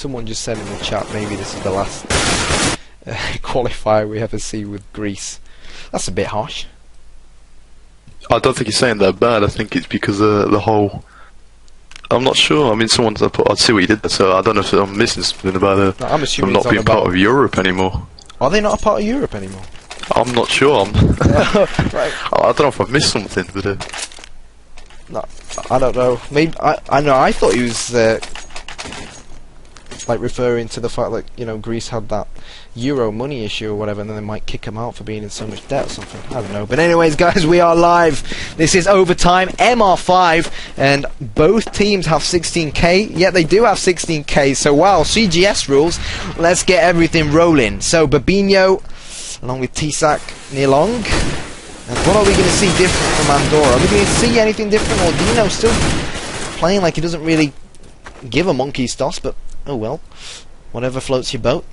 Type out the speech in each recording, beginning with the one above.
Someone just said in the chat maybe this is the last qualifier we ever see with Greece. That's a bit harsh. I don't think he's saying that bad. I think it's because the whole. I'm not sure. I mean, someone's. I'd see what he did there, so I don't know if I'm missing something about No, I'm assuming not being part of Europe anymore. Are they not a part of Europe anymore? I'm not sure. Right. I don't know if I've missed something, but. No, I don't know. Maybe I know. I thought he was like referring to the fact that, you know, Greece had that Euro money issue or whatever, and then they might kick him out for being in so much debt or something. I don't know. But anyways, guys, we are live. This is overtime, MR5, and both teams have 16k. Yeah, they do have 16k. So wow, CGS rules. Let's get everything rolling. So Babinho, along with Tisak Nilong. And what are we going to see different from Andorra? Are we going to see anything different? Or Dino still playing like he doesn't really give a monkey's toss, but oh well, whatever floats your boat.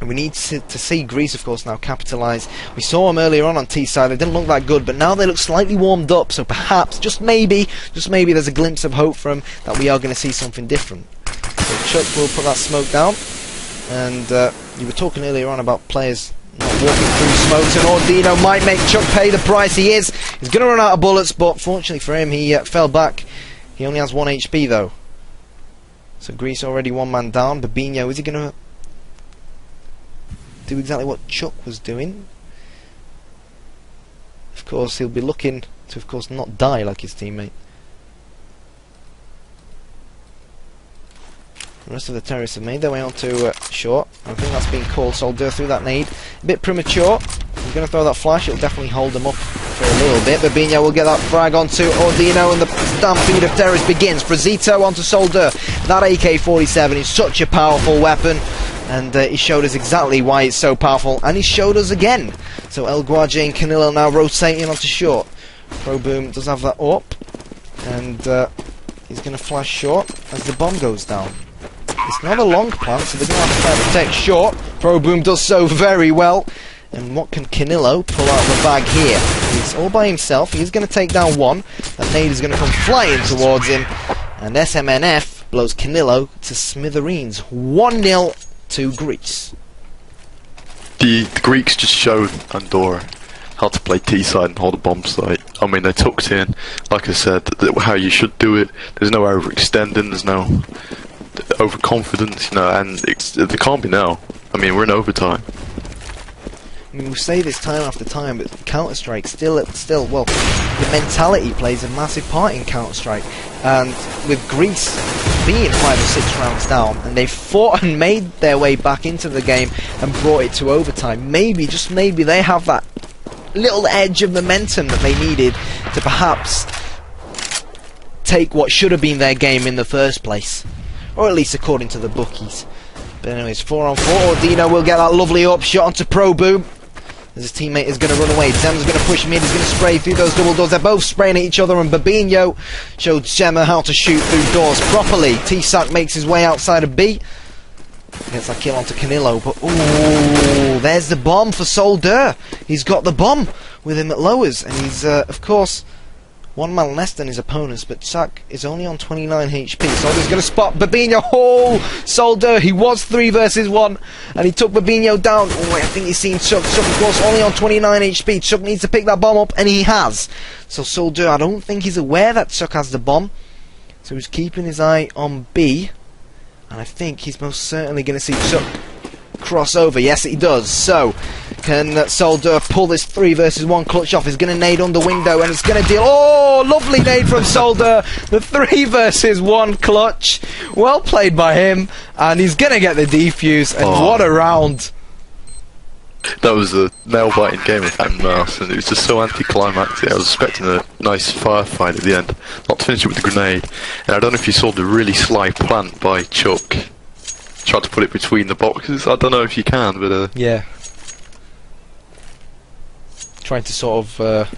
And we need to see Greece, of course, now capitalise. We saw them earlier on T-side. They didn't look that good, but now they look slightly warmed up. So perhaps, just maybe, there's a glimpse of hope for them that we are going to see something different. So Chuck will put that smoke down. And you were talking earlier on about players not walking through smokes, and Ordino might make Chuck pay the price. He's going to run out of bullets, but fortunately for him, he fell back. He only has 1 HP though. So Greece already 1 man down. Babinho, is he going to do exactly what Chuck was doing? Of course, he'll be looking to, of course, not die like his teammate. The rest of the terrorists have made their way onto short. I think that's been called. Soldier through that nade. A bit premature. He's going to throw that flash. It'll definitely hold them up for a little bit. Babinho will get that frag onto Ordino, and the stampede of terrorists begins. Frazito onto Soldier. That AK-47 is such a powerful weapon, and he showed us exactly why it's so powerful, and he showed us again. So El Guaje and Canillo now rotating onto short. Pro Boom does have that up, and he's going to flash short as the bomb goes down. It's not a long plant, so they're going to have to try to protect short. Pro Boom does so very well. And what can Canillo pull out of the bag here? He's all by himself. He's going to take down one. That nade is going to come flying towards him. And SMNF blows Canillo to smithereens. 1-0 to Greece. The Greeks just showed Andorra how to play T-side and hold a bomb site. I mean, they tucked in, like I said, how you should do it. There's no overextending, there's no overconfidence, you know, and they can't be now. I mean, we're in overtime. I mean, we say this time after time, but Counter-Strike still, well, the mentality plays a massive part in Counter-Strike. And with Greece being 5 or 6 rounds down, and they fought and made their way back into the game and brought it to overtime, maybe, just maybe, they have that little edge of momentum that they needed to perhaps take what should have been their game in the first place. Or at least according to the bookies. But anyways, 4 on 4. Ordino will get that lovely up shot onto Pro Boom. As his teammate is going to run away. Zem's going to push mid. He's going to spray through those double doors. They're both spraying at each other. And Babinho showed Zemma how to shoot through doors properly. T-Sack makes his way outside of B. Gets that kill onto Canillo. But ooh, there's the bomb for Solder. He's got the bomb with him at lowers. And he's, of course, 1 man less than his opponents, but Sack is only on 29 HP. Solder's going to spot Babinho. Oh, Solder, he was 3 versus 1, and he took Babinho down. Oh, I think he's seen Chuck. Chuck, of course, only on 29 HP. Chuck needs to pick that bomb up, and he has. So Solder, I don't think he's aware that Chuck has the bomb. So he's keeping his eye on B, and I think he's most certainly going to see Chuck cross over. Yes, he does. So can Solder pull this 3 versus 1 clutch off? He's going to nade on the window, and it's going to deal. Oh, lovely nade from Solder. The 3 versus 1 clutch. Well played by him, and he's going to get the defuse. And what a round! That was a nail-biting game of cat and mouse, and it was just so anticlimactic. I was expecting a nice firefight at the end, not to finish it with the grenade. And I don't know if you saw the really sly plant by Chuck. Tried to put it between the boxes. I don't know if you can, but yeah. Trying to sort of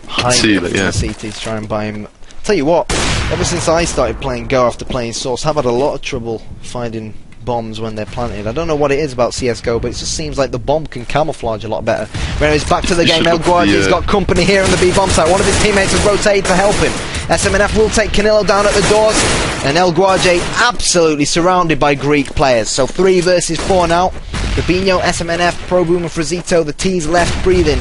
hide conceal it, yeah. the CT to try and buy him. Tell you what, ever since I started playing Go after playing Source, I've had a lot of trouble finding bombs when they're planted. I don't know what it is about CSGO, but it just seems like the bomb can camouflage a lot better. Anyways, back to the game. El Guardi's got company here on the B bomb site. One of his teammates has rotated to help him. SMNF will take Canillo down at the doors, and El Guardi absolutely surrounded by Greek players. So 3 versus 4 now. Fabinho, SMNF, ProBoom and Frazito, the T's left breathing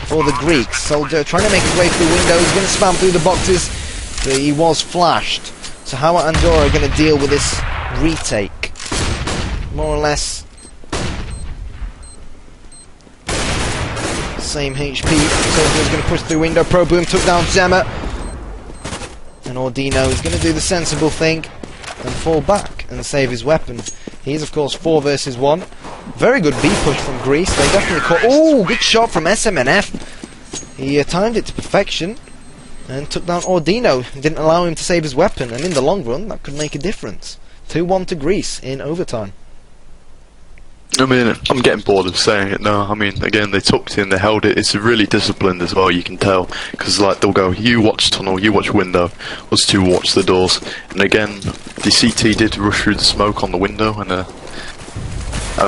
for the Greeks. Soldier trying to make his way through the window. He's going to spam through the boxes, but he was flashed. So how are Andorra going to deal with this retake? More or less same HP. Soldier's going to push through window. ProBoom took down Zemmer, and Ordino is going to do the sensible thing and fall back and save his weapon. He is, of course, 4 versus 1. Very good B push from Greece. They definitely caught. Oh, good shot from SMNF. He timed it to perfection and took down Ordino. Didn't allow him to save his weapon, and in the long run, that could make a difference. 2-1 to Greece in overtime. I mean, I'm getting bored of saying it now. I mean, again, they tucked in, they held it. It's really disciplined as well, you can tell. Because, like, they'll go, you watch tunnel, you watch window. Us two watch the doors. And again, the CT did rush through the smoke on the window. And, I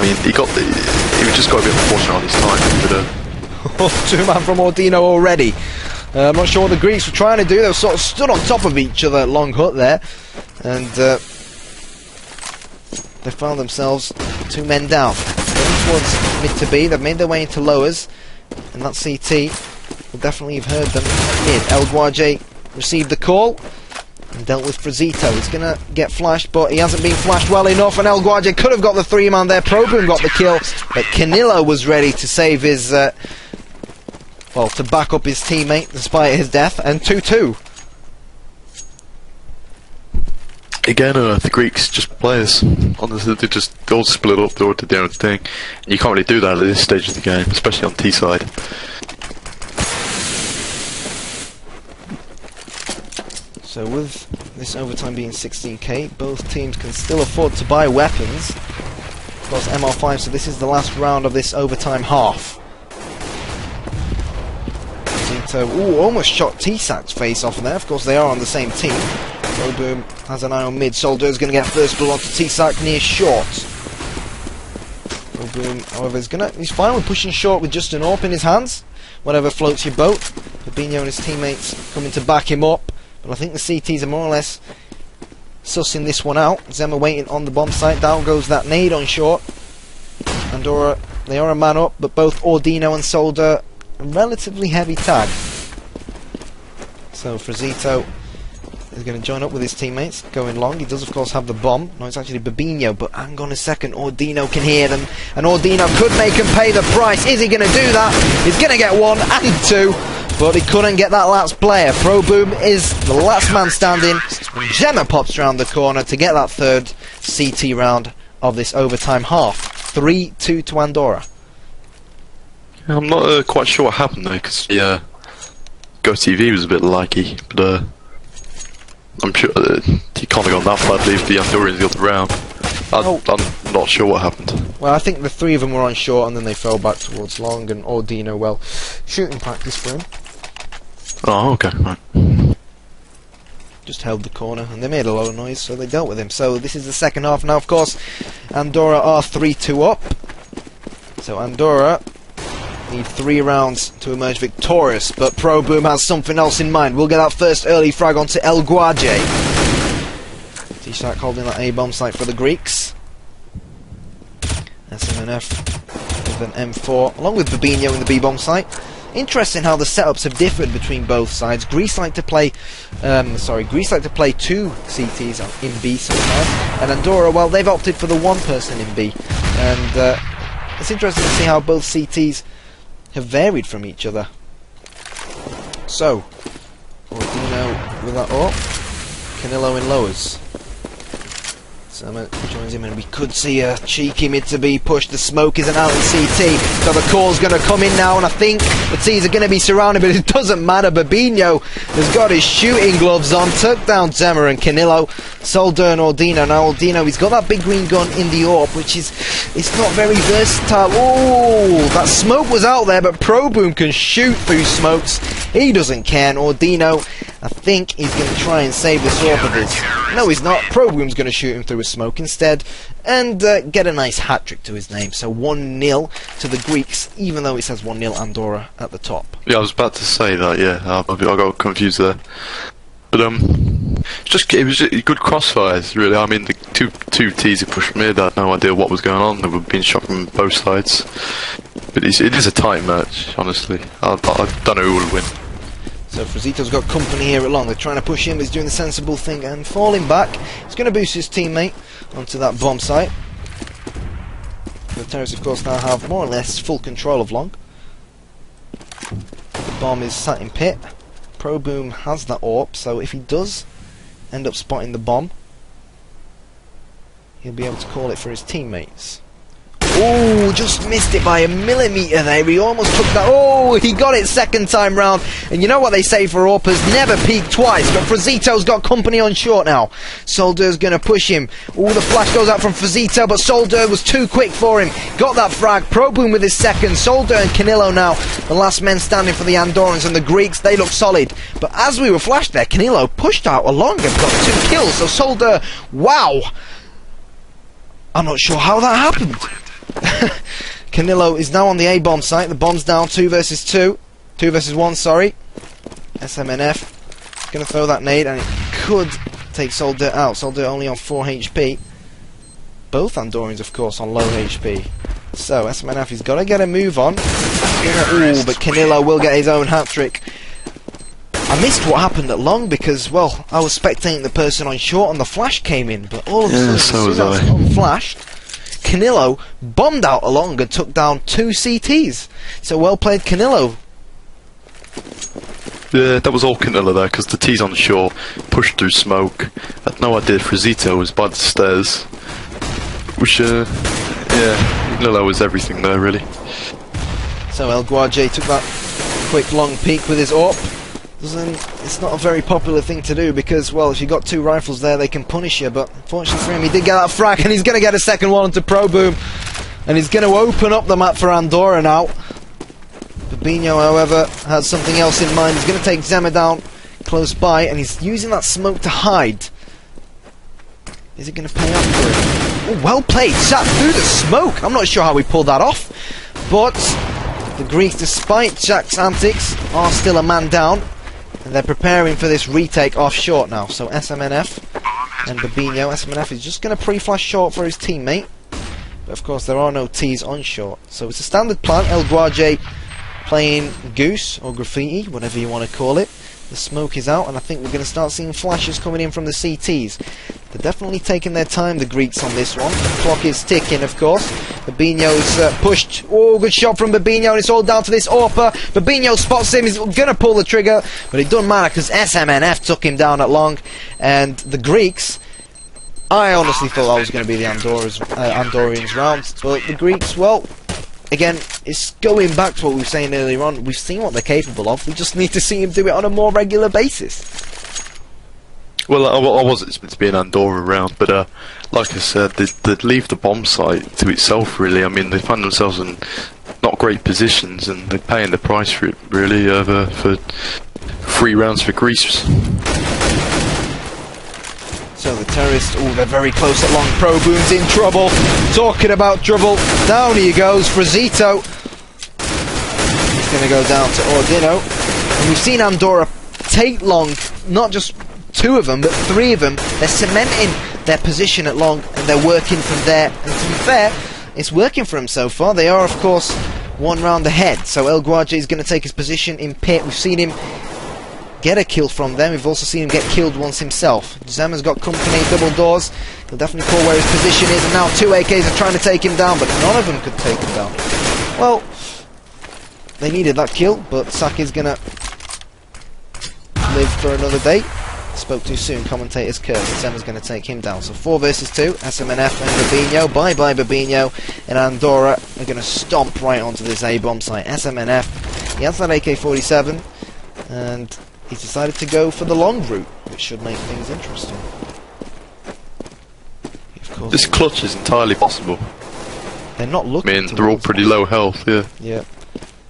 mean, he just got a bit unfortunate on his time. But, 2-man from Ordino already. I'm not sure what the Greeks were trying to do. They were sort of stood on top of each other at Long Hut there. And, they found themselves 2 men down. Going towards mid to B, they've made their way into lowers, and that CT will definitely have heard them mid. El Guardi received the call and dealt with Frazito. He's going to get flashed, but he hasn't been flashed well enough, and El Guardi could have got the 3-man there. ProBoom got the kill, but Canillo was ready to save his, well, to back up his teammate despite his death, and 2-2. again, the Greeks just players. Honestly, they all split up, they all did their own thing. And you can't really do that at this stage of the game, especially on T side. So with this overtime being 16k, both teams can still afford to buy weapons. Of course, MR5, so this is the last round of this overtime half. Ooh, almost shot T-Sac's face off there. Of course, they are on the same team. ProBoom has an eye on mid. Soldier is going to get first blood onto T-Sac near short. ProBoom, however, he's fine with pushing short with just an AWP in his hands. Whatever floats your boat. Fabinho and his teammates coming to back him up. But I think the CTs are more or less sussing this one out. Zemmer waiting on the bomb site. Down goes that nade on short. Andorra, they are a man up, but both Ordino and Solder a relatively heavy tag. So Frazito is going to join up with his teammates, going long. He does of course have the bomb. No, it's actually Babinho, but hang on a second, Ordino can hear them, and Ordino could make him pay the price. Is he going to do that? He's going to get 1 and 2, but he couldn't get that last player. ProBoom is the last man standing. Zemmer pops around the corner to get that third CT round of this overtime half. 3-2 to Andorra. I'm not quite sure what happened there, because GoTV was a bit laggy, but I'm sure he can't have gone that badly if the Andorrans got the round. I'm not sure what happened. Well, I think the 3 of them were on short and then they fell back towards long, and Ordino, well, shooting practice for him. Oh, okay, right. Just held the corner and they made a lot of noise, so they dealt with him. So this is the second half now. Of course, Andorra are 3-2 up. So Andorra need 3 rounds to emerge victorious, but ProBoom has something else in mind. We'll get that first early frag onto El Guardi. T-Shark holding that A-bomb site for the Greeks. SMNF with an M4, along with Babinho in the B-bomb site. Interesting how the setups have differed between both sides. Greece like to play 2 CTs in B sometimes, and Andorra, well, they've opted for the 1 person in B. And it's interesting to see how both CTs have varied from each other. So, Ordino with that up, Canillo in lowers. Zemmer joins him, and we could see a cheeky mid to B push. The smoke isn't out in CT, so the call's going to come in now, and I think the T's are going to be surrounded, but it doesn't matter. Babinho has got his shooting gloves on, took down Zemmer and Canillo. Solder and Ordino. Now Ordino, he's got that big green gun in the AWP, which is, it's not very versatile. Oh, that smoke was out there, but ProBoom can shoot through smokes. He doesn't care, and Ordino I think he's going to try and save this orb of his. No, he's not. Proboom's going to shoot him through a smoke instead and get a nice hat-trick to his name. So 1-0 to the Greeks, even though it says 1-0 Andorra at the top. Yeah, I was about to say that, yeah. I got confused there. But, it was just good crossfires, really. I mean, the two T's who pushed mid, I had no idea what was going on. They were being shot from both sides. But it is a tight match, honestly. I don't know who will win. So Frazito's got company here at long. They're trying to push him. He's doing the sensible thing and falling back. He's going to boost his teammate onto that bomb site. The terrorists, of course, now have more or less full control of long. The bomb is sat in pit. Proboom has that AWP, so if he does end up spotting the bomb, he'll be able to call it for his teammates. Oh, just missed it by a millimetre there. He almost took that. Oh, he got it second time round. And you know what they say for AWPers, never peek twice. But Frazito's got company on short now. Soldier's going to push him. Oh, the flash goes out from Frazito, but Soldier was too quick for him. Got that frag. Proboom with his second. Soldier and Canillo now, the last men standing for the Andorrans, and the Greeks, they look solid. But as we were flashed there, Canillo pushed out along and got 2 kills. So Soldier, wow. I'm not sure how that happened. Canillo is now on the A-bomb site. The bomb's down 2 versus 2. 2 versus 1, sorry. SMNF going to throw that nade, and it could take Soldier out. Soldier only on 4 HP. Both Andorrans, of course, on low HP. So SMNF has got to get a move on. Ooh, but Canillo will get his own hat-trick. I missed what happened at long because, well, I was spectating the person on short and the flash came in, but all of a sudden, as soon as I flashed, Canillo bombed out along and took down 2 CTs. So well played, Canillo. Yeah, that was all Canillo there, because the T's on shore pushed through smoke. I had no idea Frazito was by the stairs. Which, yeah, Canillo was everything there, really. So El Guarje took that quick long peek with his AWP. It's not a very popular thing to do because, well, if you've got 2 rifles there, they can punish you. But fortunately for him, he did get that frag, and he's going to get a second one onto Proboom. And he's going to open up the map for Andorra now. Babinho, however, has something else in mind. He's going to take Zema down close by, and he's using that smoke to hide. Is it going to pay off for him? Oh, well played. Sat through the smoke. I'm not sure how he pulled that off. But the Greeks, despite Jack's antics, are still a man down. And they're preparing for this retake off short now. So SMNF and Babinho. SMNF is just going to pre-flash short for his teammate. But of course there are no T's on short. So it's a standard plan. El Guarje playing Goose or Graffiti, whatever you want to call it. The smoke is out, and I think we're going to start seeing flashes coming in from the CTs. They're definitely taking their time, the Greeks, on this one. The clock is ticking, of course. Babinho's pushed. Oh, good shot from Babinho, and it's all down to this AWPer. Babinho spots him. He's going to pull the trigger, but it doesn't matter because SMNF took him down at long. And the Greeks, I honestly thought that was going to be the Andorrans round, but the Greeks, well, again, it's going back to what we were saying earlier on. We've seen what they're capable of. We just need to see him do it on a more regular basis. Well, I was expecting to be an Andorra round, but like I said, they'd leave the bomb site to itself, really. I mean, they find themselves in not great positions, and they're paying the price for it, really, for 3 rounds for Greece. So the terrorists, oh, they're very close at long. Proboom's in trouble. Talking about trouble, down he goes. Frazito. He's going to go down to Ordino. And we've seen Andorra take long, not just 2 of them, but 3 of them. They're cementing their position at long, and they're working from there. And to be fair, it's working for them so far. They are, of course, 1 round ahead. So El Guarje is going to take his position in pit. We've seen him get a kill from them. We've also seen him get killed once himself. Zema's got company, double doors. He'll definitely call where his position is, and now 2 AKs are trying to take him down, but none of them could take him down. Well, they needed that kill, but Saki's gonna live for another day. Spoke too soon, commentator's curse. Zema's gonna take him down. So 4 versus 2, SMNF and Babinho. Bye-bye Babinho. And Andorra are gonna stomp right onto this A-bomb site. SMNF, he has that AK-47, and he's decided to go for the long route, which should make things interesting. This clutch is entirely possible. They're not looking. I mean, they're all pretty low health, yeah. Yeah.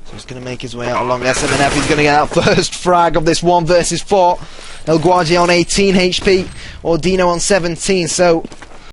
So He's going to make his way out along SMNF. He's going to get out first frag of this 1 versus 4. El Guardia on 18 HP, Ordino on 17, so